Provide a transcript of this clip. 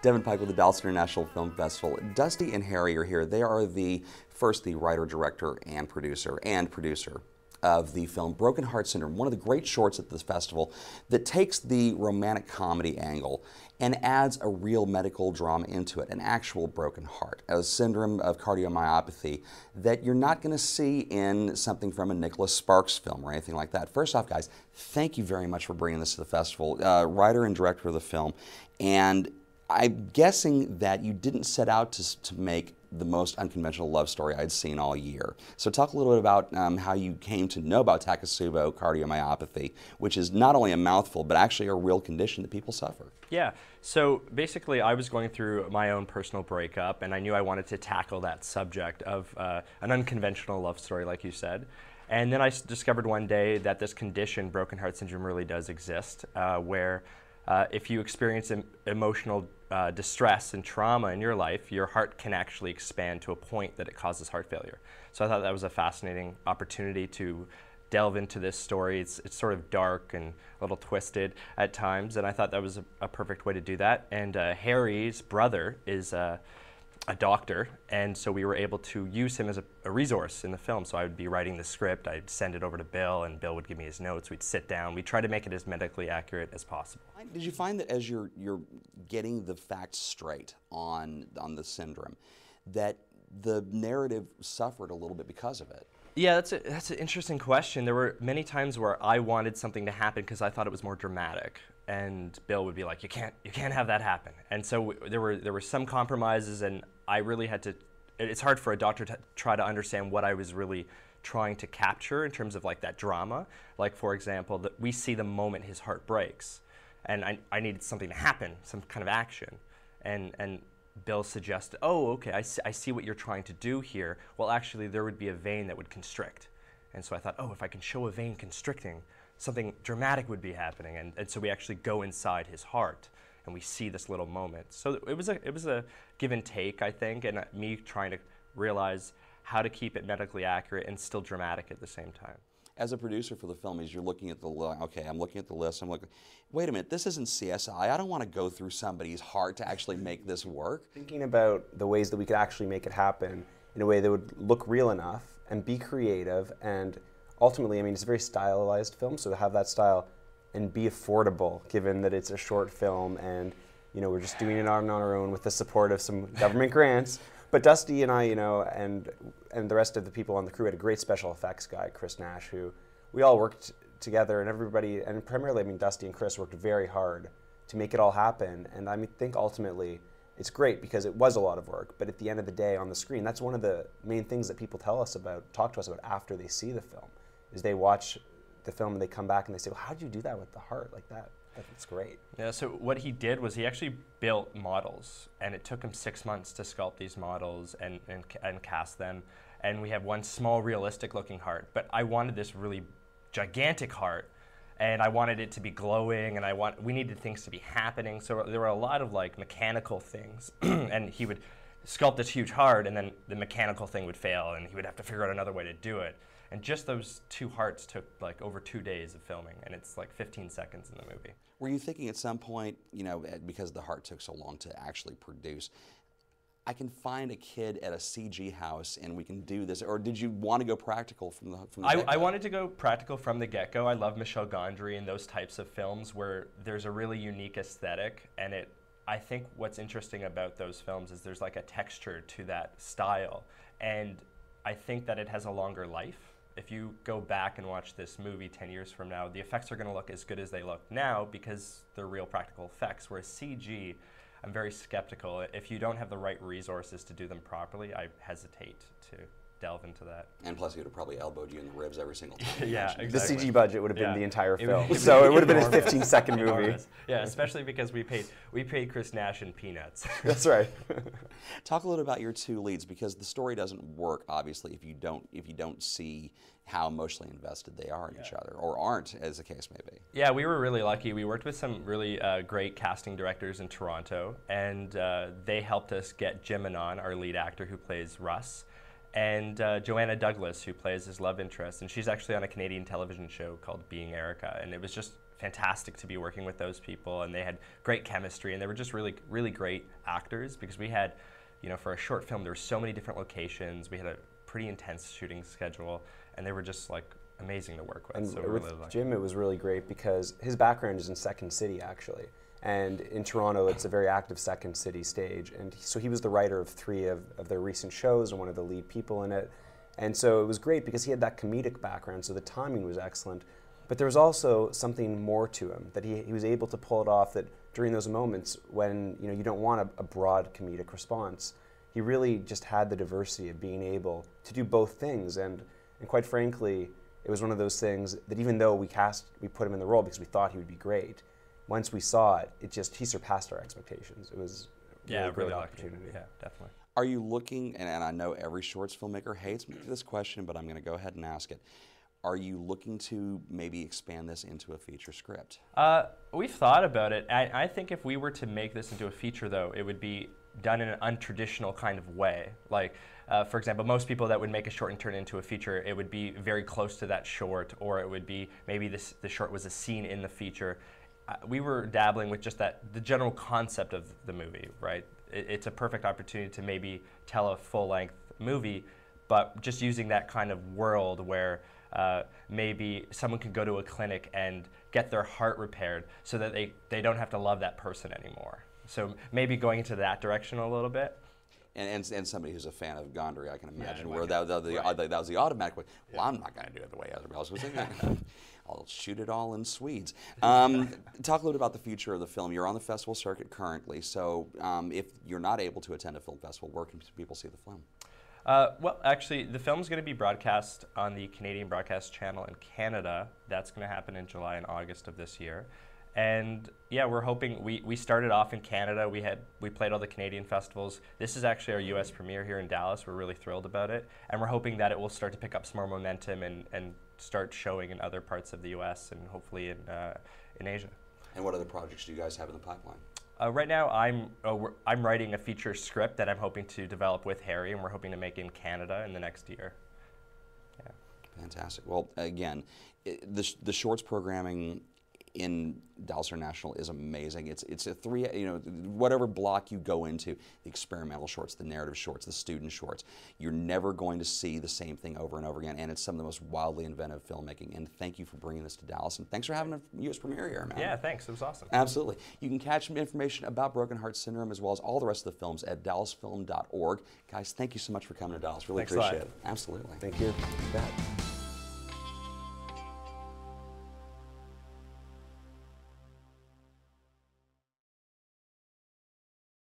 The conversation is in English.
Devin Pike with the Dallas International Film Festival. Dusty and Harry are here. They are the writer, director, and producer of the film Broken Heart Syndrome, one of the great shorts at this festival that takes the romantic comedy angle and adds a real medical drama into it, an actual broken heart, a syndrome of cardiomyopathy that you're not going to see in something from a Nicholas Sparks film or anything like that. First off, guys, thank you very much for bringing this to the festival. Writer and director of the film, and I'm guessing that you didn't set out to make the most unconventional love story I'd seen all year. So talk a little bit about how you came to know about Takotsubo cardiomyopathy, which is not only a mouthful, but actually a real condition that people suffer. Yeah, so basically I was going through my own personal breakup, and I knew I wanted to tackle that subject of an unconventional love story, like you said. And then I discovered one day that this condition, broken heart syndrome, really does exist, where if you experience emotional distress and trauma in your life, your heart can actually expand to a point that it causes heart failure. So I thought that was a fascinating opportunity to delve into this story. It's sort of dark and a little twisted at times, and I thought that was a perfect way to do that. And Harry's brother is a doctor, and so we were able to use him as a resource in the film. So I would be writing the script, I'd send it over to Bill, and Bill would give me his notes. We'd sit down, we'd try to make it as medically accurate as possible. Did you find that as you're getting the facts straight on the syndrome, that the narrative suffered a little bit because of it? Yeah, that's an interesting question. There were many times where I wanted something to happen because I thought it was more dramatic, and Bill would be like, "You can't have that happen." And so there were some compromises, and I really had to. It's hard for a doctor to try to understand what I was really trying to capture in terms of like that drama. Like, for example, that we see the moment his heart breaks, and I needed something to happen, some kind of action, and Bill suggested, "Oh, okay, I see what you're trying to do here. Well, actually, there would be a vein that would constrict." And so I thought, oh, if I can show a vein constricting, something dramatic would be happening. And so we actually go inside his heart, and we see this little moment. So it was a give and take, I think, and me trying to realize how to keep it medically accurate and still dramatic at the same time. As a producer for the film, as you're looking at the okay, I'm looking at the list, I'm looking, wait a minute, this isn't CSI. I don't want to go through somebody's heart to actually make this work. Thinking about the ways that we could actually make it happen in a way that would look real enough and be creative, and ultimately, I mean, it's a very stylized film, so to have that style and be affordable, given that it's a short film and, you know, we're just doing it on our own with the support of some government grants. But Dusty and I, you know, and the rest of the people on the crew had a great special effects guy, Chris Nash, who we all worked together, and everybody, and primarily, I mean, Dusty and Chris worked very hard to make it all happen. And I think ultimately it's great because it was a lot of work, but at the end of the day on the screen, that's one of the main things that people talk to us about after they see the film, is they watch the film and they come back and they say, well, how did you do that with the heart like that? That's great. Yeah, so what he did was he actually built models, and it took him 6 months to sculpt these models and cast them. And we have one small realistic looking heart, but I wanted this really gigantic heart, and I wanted it to be glowing, and we needed things to be happening. So there were a lot of like mechanical things, and he would sculpt this huge heart, and then the mechanical thing would fail, and he would have to figure out another way to do it. And just those 2 hearts took like over 2 days of filming, and it's like 15 seconds in the movie. Were you thinking at some point, you know, because the heart took so long to actually produce, I can find a kid at a CG house and we can do this, or did you want to go practical from the get-go? I wanted to go practical from the get-go. I love Michel Gondry and those types of films where there's a really unique aesthetic, and I think what's interesting about those films is there's like a texture to that style, and I think that it has a longer life. If you go back and watch this movie 10 years from now, the effects are going to look as good as they look now because they're real practical effects, whereas CG, I'm very skeptical. If you don't have the right resources to do them properly, I hesitate to delve into that. And plus, he would have probably elbowed you in the ribs every single time. Yeah, exactly. The CG budget would have been the entire film, so it would have been a 15-second movie. Enormous. Yeah, especially because we paid Chris Nash in peanuts. That's right. Talk a little about your 2 leads, because the story doesn't work obviously if you don't see how emotionally invested they are in each other, or aren't, as the case may be. Yeah, we were really lucky. We worked with some really great casting directors in Toronto, and they helped us get Jim Anon, our lead actor who plays Russ, and Joanna Douglas, who plays his love interest, and she's actually on a Canadian television show called Being Erica, and it was just fantastic to be working with those people, and they had great chemistry, and they were just really, really great actors, because we had, you know, for a short film, there were so many different locations. We had a pretty intense shooting schedule, and they were just like amazing to work with. And so with Jim, it was really great because his background is in Second City, actually. And in Toronto, it's a very active Second City stage. And so he was the writer of 3 of their recent shows and one of the lead people in it. And so it was great because he had that comedic background, so the timing was excellent. But there was also something more to him, that he was able to pull it off, that during those moments when you don't want a broad comedic response, he really just had the diversity of being able to do both things. And quite frankly, it was one of those things that even though we put him in the role because we thought he would be great, once we saw it, he surpassed our expectations. It was a great opportunity. Yeah, definitely. Are you looking, and I know every shorts filmmaker hates this question, but I'm going to go ahead and ask it. Are you looking to maybe expand this into a feature script? We've thought about it. I think if we were to make this into a feature, though, it would be done in an untraditional kind of way. Like, for example, most people that would make a short and turn it into a feature, it would be very close to that short, or it would be maybe the short was a scene in the feature. We were dabbling with just the general concept of the movie, right? It's a perfect opportunity to maybe tell a full-length movie, but just using that kind of world where maybe someone can go to a clinic and get their heart repaired so that they don't have to love that person anymore. So maybe going into that direction a little bit. And somebody who's a fan of Gondry, I can imagine, where that was the automatic way. Well, I'm not going to do it the way everybody else was thinking. I'll shoot it all in Swedes. Talk a little bit about the future of the film. You're on the festival circuit currently, so if you're not able to attend a film festival, where can people see the film? Well, actually, the film's going to be broadcast on the Canadian Broadcast Channel in Canada. That's going to happen in July and August of this year. And yeah, we're hoping, we started off in Canada. We played all the Canadian festivals. This is actually our US premiere here in Dallas. We're really thrilled about it. And we're hoping that it will start to pick up some more momentum and start showing in other parts of the US and hopefully in Asia. And what other projects do you guys have in the pipeline? Right now, I'm writing a feature script that I'm hoping to develop with Harry, and we're hoping to make in Canada in the next year. Yeah. Fantastic. Well, again, the shorts programming in Dallas International is amazing. It's a whatever block you go into, the experimental shorts, the narrative shorts, the student shorts, you're never going to see the same thing over and over again, and it's some of the most wildly inventive filmmaking. And thank you for bringing this to Dallas, and thanks for having a US premiere here, man. Yeah, thanks. It was awesome. Absolutely. You can catch some information about Broken Heart Syndrome as well as all the rest of the films at dallasfilm.org. Guys, thank you so much for coming to Dallas. Really appreciate it. Absolutely. Thank you. You bet.